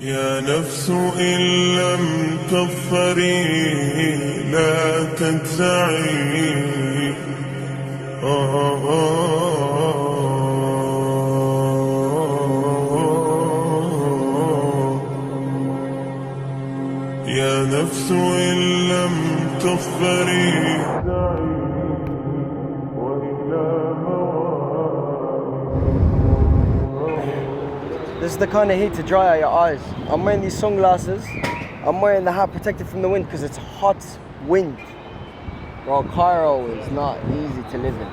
يا نفس إن لم تظفري لا تجزعي. يا نفس إن لم تظفري. This is the kind of heat to dry out your eyes. I'm wearing these sunglasses. I'm wearing the hat protected from the wind because it's hot wind. Bro, Cairo is not easy to live in.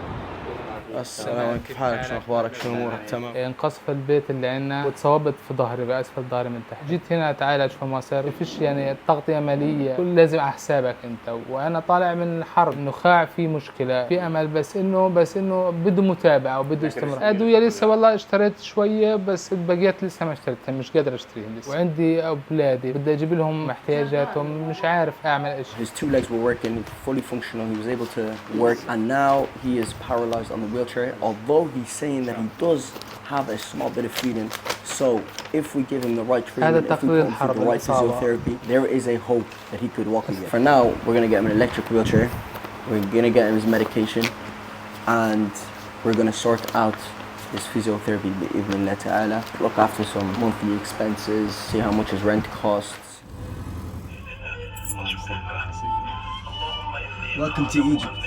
السلام عليكم، كيف حالك؟ شو اخبارك؟ شو امورك؟ تمام. انقصف البيت اللي عندنا واتصابت في ظهري باسفل ظهري من تحت. جيت هنا اتعالج في مصر، فيش يعني تغطيه ماليه، كل لازم على حسابك انت. وانا طالع من الحرب، النخاع في مشكله، في امل، بس انه بده متابعه وبده استمرار. ادويه لسه والله اشتريت شويه، بس الباقيات لسه ما اشتريتها، مش قادر اشتريهم لسه. وعندي اولادي بدي اجيب لهم احتياجاتهم، مش عارف اعمل ايش. His two legs were working, fully functional. He was able to work, and now he is paralyzed on the wheelchair. Although he's saying that he does have a small bit of freedom, so if we give him the right treatment, if we put him through the right physiotherapy, there is a hope that he could walk again. For now, we're gonna get him an electric wheelchair. We're gonna get him his medication, and we're gonna sort out his physiotherapy. Bi'idhnillah ta'ala. Look after some monthly expenses, see how much his rent costs. Welcome to Egypt.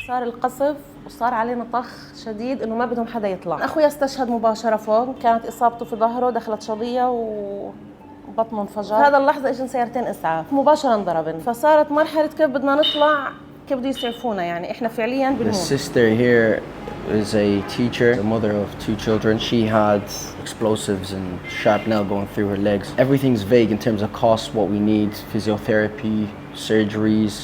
صار القصف وصار علينا طخ شديد انه ما بدهم حدا يطلع. اخويا استشهد مباشره فوق، كانت اصابته في ظهره، دخلت شظيه وبطنه انفجر. في هذا اللحظه اجن سيارتين اسعاف مباشره انضربن، فصارت مرحله كيف بدنا نطلع، كيف بده يسعفونا، يعني احنا فعليا بنموت. The sister here is a teacher, the mother of two children. She had explosives and shrapnel going through her legs. Everything's vague in terms of costs, what we need, physiotherapy, surgeries,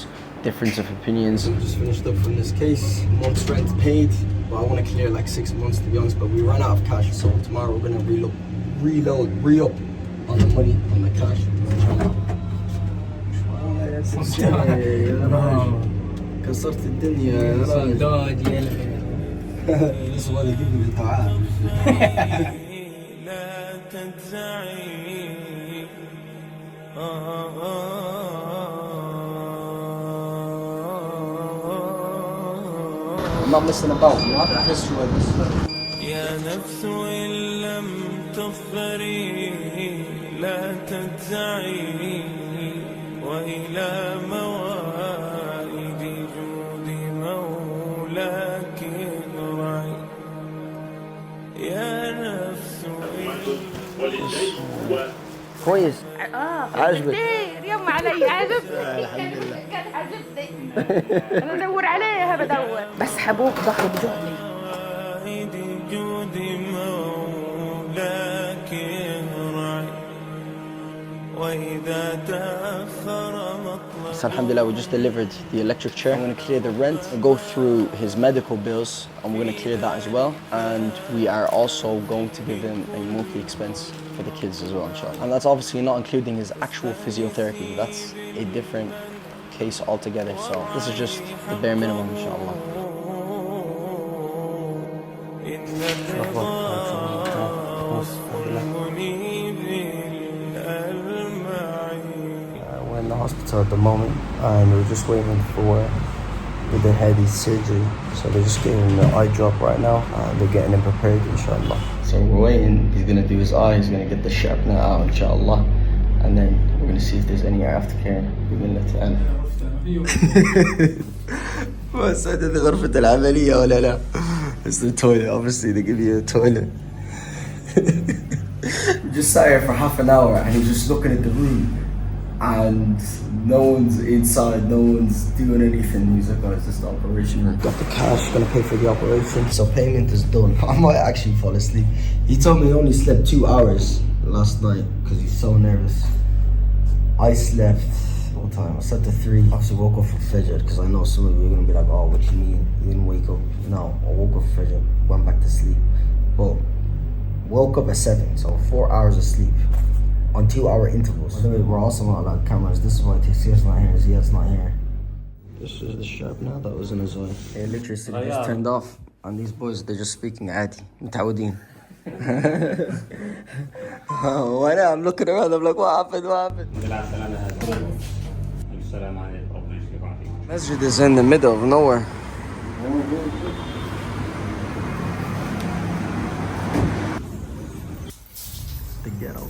difference of opinions. We just finished up from this case. Month's rent paid, but I want to clear like 6 months to be honest, but we ran out of cash. So tomorrow we're going to re-up on the money, on the cash. كسرت الدنيا يا راجل. This is why they give me the دعاء. لا تجزعي. I'm not missing about. You have to history like this. يا نفس إن لم تظفري لا تجزعي. وإلى موائد جود مولاك ارعي. يا نفس كويس. عجبك؟ كثير يما علي، عجبني. كان عجبني. انا بدور عليها، بدور بس حبوك ظهري بجهدي. So alhamdulillah, we just delivered the electric chair. I'm going to clear the rent, go through his medical bills, and we're going to clear that as well. And we are also going to give him a monthly expense for the kids as well, inshallah. And that's obviously not including his actual physiotherapy. That's a different case altogether. So this is just the bare minimum, inshallah. We're in the hospital at the moment, and we're just waiting for the heady surgery. So they're just getting the eye drop right now, and they're getting him prepared, inshallah. So we're waiting. He's gonna do his eye. He's gonna get the sharpener out, inshallah, and then we're gonna see if there's any aftercare. We're gonna let it end. بس هذه غرفة العملية ولا لا؟ It's the toilet. Obviously, they give you a toilet. We just sat here for half an hour, and he's just looking at the room, and no one's inside. No one's doing anything. He's like, "Oh, it's just the operation room." Got the cash, gonna pay for the operation. So payment is done. I might actually fall asleep. He told me he only slept 2 hours last night because he's so nervous. I slept what time? I slept at 3. Obviously woke up for Fajr because I know some of you are gonna be like, "Oh, what do you mean? You didn't wake up?" No, I woke up for Fajr, went back to sleep. But woke up at 7, so 4 hours of sleep on 2-hour intervals. By the way, we're also not allowed cameras. This is why Tafsir's not here, Ziyad's not here. This is the sharpener that was in his eye. Electricity just turned off, and these boys, they're just speaking Adi, متعودين. Why not? I'm looking around. I'm like, what happened? What happened? Masjid is in the middle of nowhere. The ghetto.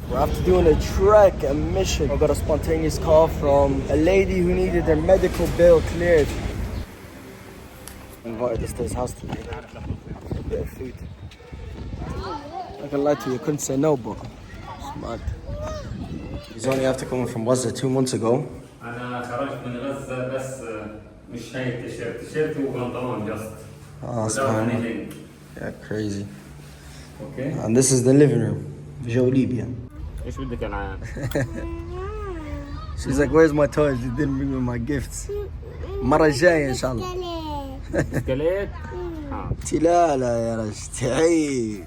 We're after doing a trek, a mission. I got a spontaneous call from a lady who needed their medical bill cleared. Invited us to his house today. A bit of food. I can lie to you, I couldn't say no, but it's mad. He's only after coming from Gaza 2 months ago. أنا خرجت من غزة بس مش هاي التيشيرت وبنطلون just. Oh, without anything. Yeah, crazy. Okay. And this is the living room. جو ليبيا. إيش بدك الآن؟ She's like, where's my toys? They didn't bring me my gifts. المرة الجاية إن شاء الله. بسكليت؟ لا يا رجل تعيد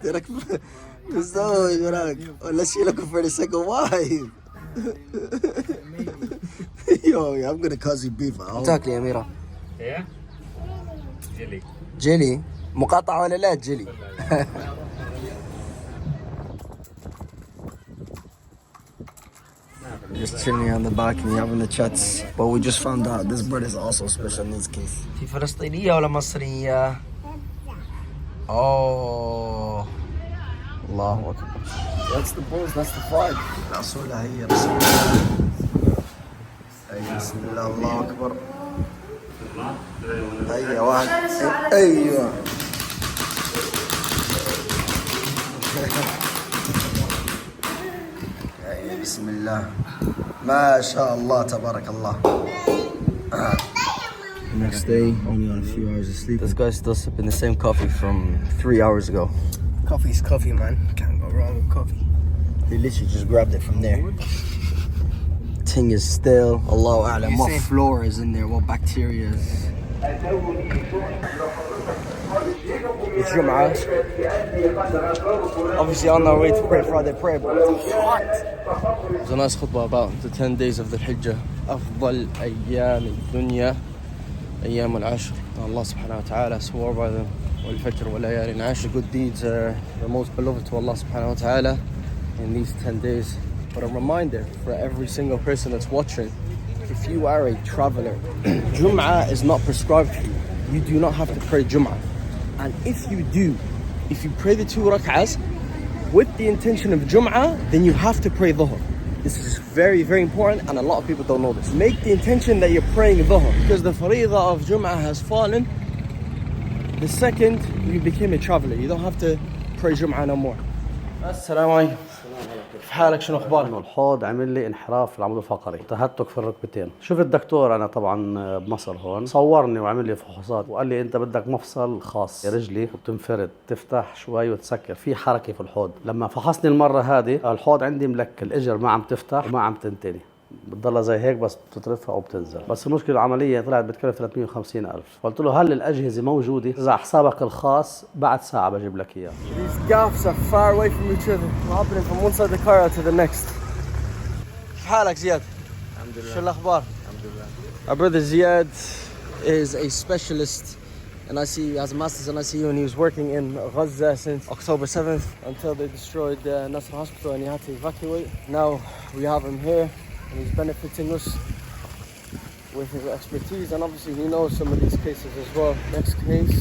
ترك تسوي وراك ولا شيلك for the second wife. Yo, I'm gonna cause you beef. تاكلي يا أميرة؟ إيه؟ جيلي. جيلي؟ مقاطعة ولا لا جيلي؟ Just chilling on the balcony having the chats. But we just found out this brother's also special needs case. في فلسطينية ولا مصرية؟ Oh. الله أكبر. That's the bulls, that's the flag. رسولها هي رسولها. أي بسم الله الله أكبر. هيا واحد. أيوه. بسم الله ما شاء الله تبارك الله. Next day, only on a few hours of sleep. This guy's still sipping the same coffee from 3 hours ago. Coffee's coffee, man. Can't go wrong with coffee. He literally just grabbed it from there. Ting is still. Allahu A'lam. What flora is in there? What bacteria is? It's Jum'ah. Obviously on our way to pray Friday prayer, but it's hot. There's a nice khutbah about the 10 days of the Hijjah. أفضل أيام الدنيا أيام العشر. Allah subhanahu wa ta'ala swore by them. والفجر والليالي عشر. Good deeds are the most beloved to Allah subhanahu wa ta'ala in these 10 days. But a reminder for every single person that's watching, if you are a traveler, Jum'ah is not prescribed for you. You do not have to pray Jum'ah. And if you do, if you pray the 2 rak'ahs with the intention of Jum'ah, then you have to pray Dhuhr. This is very, very important, and a lot of people don't know this. Make the intention that you're praying Dhuhr, because the faridah of Jum'ah has fallen the second you became a traveler. You don't have to pray Jum'ah no more. Assalamu alaikum. في حالك شنو اخبارك؟ الحوض عمل لي انحراف العمود الفقري، تهتك في الركبتين. شفت الدكتور انا طبعا بمصر هون، صورني وعمل لي فحوصات وقال لي انت بدك مفصل خاص، رجلي وبتنفرد، تفتح شوي وتسكر، في حركه في الحوض. لما فحصني المره هذه الحوض عندي ملك، الاجر ما عم تفتح وما عم تنتني، بتضلها زي هيك بس بتترفع وبتنزل. بس المشكله العمليه طلعت بتكلف 350,000. قلت له هل الاجهزه موجوده؟ اذا حسابك الخاص بعد ساعه بجيب لك اياه. These gaps are far away from each other. I'm hopping from one side of the car to the next. كيف حالك زياد؟ الحمد لله. شو الاخبار؟ الحمد لله. Our brother Ziad is a specialist and I see as a master's in ICU, and he was working in Gaza since October 7th until they destroyed Nasr Hospital and he had to evacuate. Now we have him here. And he's benefiting us with his expertise, and obviously he knows some of these cases as well. Next case.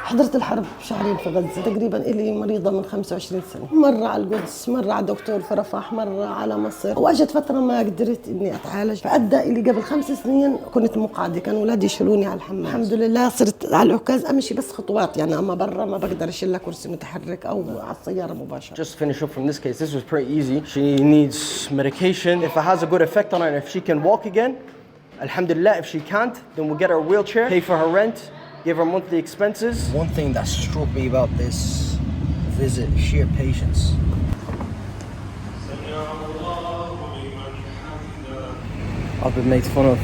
حضرت الحرب شهرين في غزة تقريبا. إلي مريضة من 25 سنة، مرة على القدس، مرة على الدكتور في رفح، مرة على مصر، واجت فترة ما قدرت إني أتعالج، فأدى إلي قبل 5 سنين كنت مقعدة، كان أولادي يشيلوني على الحمام. الحمد لله صرت على العكاز أمشي بس خطوات، يعني أما برا ما بقدر أشيل كرسي متحرك أو على السيارة مباشرة. Just finish up from this case. This was pretty easy. She needs medication. If it has a good effect on her, and if she can walk again, alhamdulillah. If she can't, then we'll get her a wheelchair, pay for her rent, give her monthly expenses. One thing that struck me about this visit, sheer patience. I've been made fun of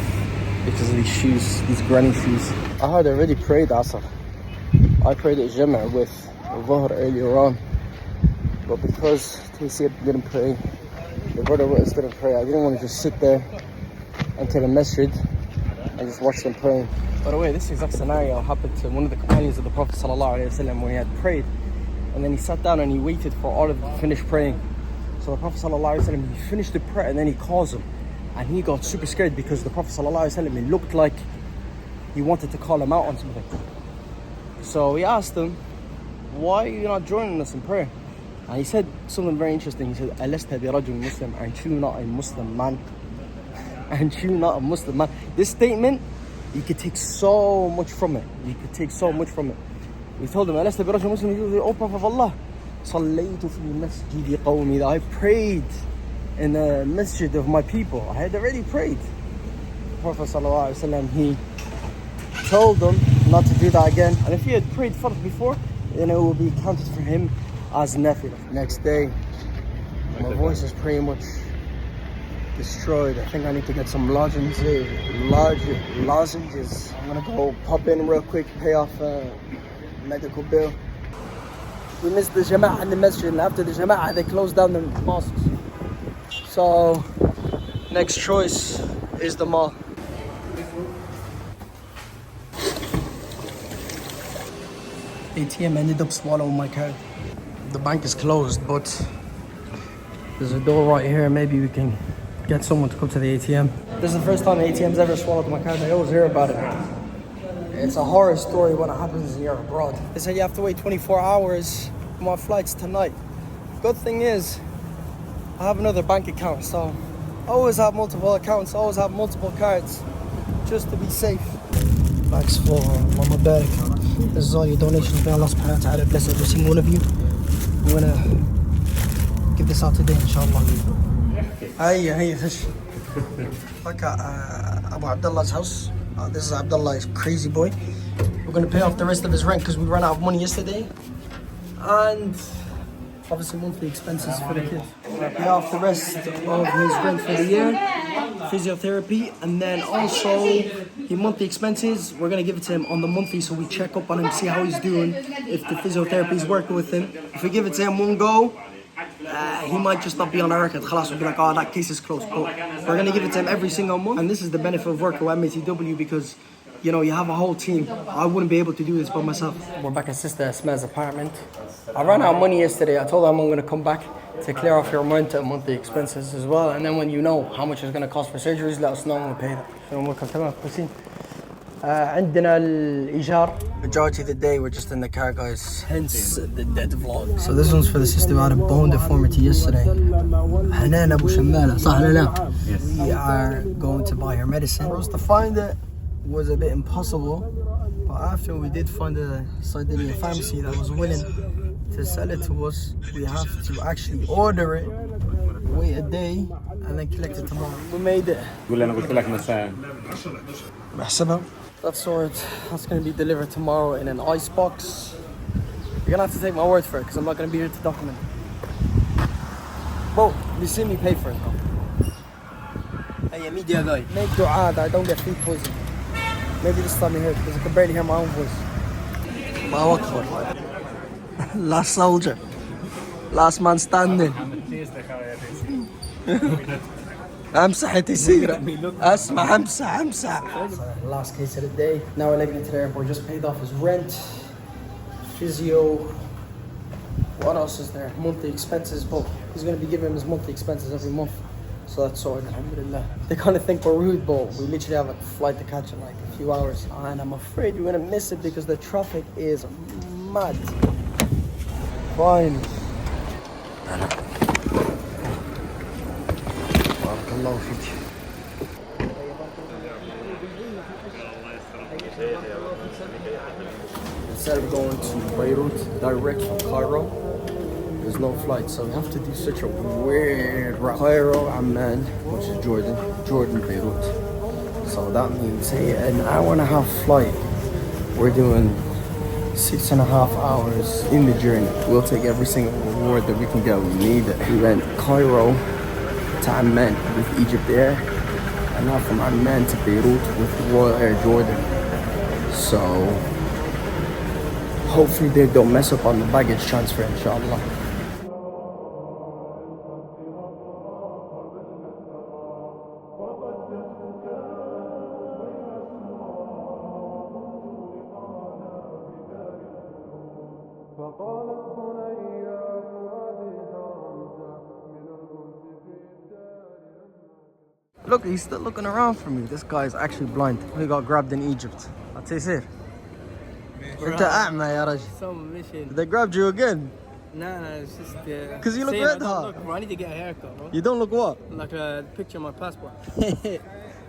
because of these shoes, these granny shoes. I had already prayed Asr. I prayed at Jama with Dhuhr earlier on, but because TC didn't pray, the brother with us didn't pray, I didn't want to just sit there until the masjid and just watch them praying. By the way, this exact scenario happened to one of the companions of the Prophet ﷺ when he had prayed. And then he sat down and he waited for all of them to finish praying. So the Prophet ﷺ, he finished the prayer and then he calls him. And he got super scared because the Prophet ﷺ, it looked like he wanted to call him out on something. So he asked him, why are you not joining us in prayer? And he said something very interesting. He said, Alasta bi rajul Muslim, aren't you not a Muslim man? Aren't you not a Muslim man? This statement, you could take so much from it. You could take so much from it. We told him, Alasta bi rajul Muslim, he said, O Prophet of Allah, Sallaytu fi masjidi qawmi, I prayed in the masjid of my people. I had already prayed. The Prophet ﷺ, he told them not to do that again. And if he had prayed first before, then it would be counted for him as nafilah. Next day, my voice is pretty much destroyed. I think I need to get some lozenges. I'm gonna go pop in real quick, pay off a medical bill. We missed the Jama'ah in the masjid, and after the Jama'ah they closed down the mosques. So next choice is the mall. ATM ended up swallowing my card. The bank is closed, but there's a door right here. Maybe we can get someone to come to the ATM. This is the first time ATM's ever swallowed my card. I always hear about it. It's a horror story when it happens and you're abroad. They said you have to wait 24 hours for my flights tonight. Good thing is, I have another bank account, so I always have multiple accounts, always have multiple cards, just to be safe. Thanks for Mama Barak. This is all your donations. May Allah subhanahu wa ta'ala bless every single one of you. I'm gonna give this out today, inshallah. Hiya, fish. Look at Abu Abdullah's house. This is Abdullah's crazy boy. We're gonna pay off the rest of his rent because we ran out of money yesterday. And obviously monthly expenses for the kid. We're gonna pay off the rest of his rent for the year, physiotherapy, and then also the monthly expenses. We're gonna give it to him on the monthly, so we check up on him, see how he's doing, if the physiotherapy is working with him. If we give it to him one go, he might just not be on our record. Khalas, we'll be like, oh, that case is closed. But we're gonna give it to him every single month, and this is the benefit of working with MATW because, you know, you have a whole team. I wouldn't be able to do this by myself. We're back at Sister Asma's apartment. I ran out of money yesterday. I told them I'm going to come back to clear off your rent and monthly expenses as well. And then when you know how much it's going to cost for surgeries, let us know and we'll pay that. عندنا الإيجار. Majority of the day we're just in the car, guys. Hence the dead vlog. So this one's for the sister who had a bone deformity yesterday. Hanan Abu Shammala, صح ولا لا? Yes. We are going to buy her medicine. For us to find it was a bit impossible, but after we did find a Sardinian pharmacy that was willing to sell it to us, we have to actually order it, wait a day, and then collect it tomorrow. We made it. That's sorted. That's going to be delivered tomorrow in an ice box. You're going to have to take my word for it because I'm not going to be here to document it. Bro, you see me pay for it though. Hey, media guy. Make dua that I don't get food poisoning. Maybe this time you hear it because I can barely hear my own voice. Allahu Akbar. Last soldier. Last man standing. امسح تيسيرة اسمع امسح. Last case of the day. Now we're leaving to the airport. Just paid off his rent, physio. What else is there? Monthly expenses. But he's going to be giving him his monthly expenses every month. So that's sorted, alhamdulillah. They kind of think we're rude, but we literally have a flight to catch in like a few hours. And I'm afraid we're going to miss it because the traffic is mad. Fine. Barakallahu feek. Instead of going to Beirut direct from Cairo, there's no flight, so we have to do such a weird route. Cairo, Amman, which is Jordan, Beirut. So that means an hour and a half flight. We're doing 6.5 hours in the journey. We'll take every single reward that we can get. We need it. We went Cairo to Amman with Egypt Air, and now from Amman to Beirut with Royal Air Jordan. So hopefully they don't mess up on the baggage transfer, inshallah. Look, he's still looking around for me. This guy is actually blind. He got grabbed in Egypt. هتصير انت اعمى يا رجل. They grabbed you again? No, it's just Because you look red hot. I need to get a haircut, bro. You don't look what? Like a picture of my passport.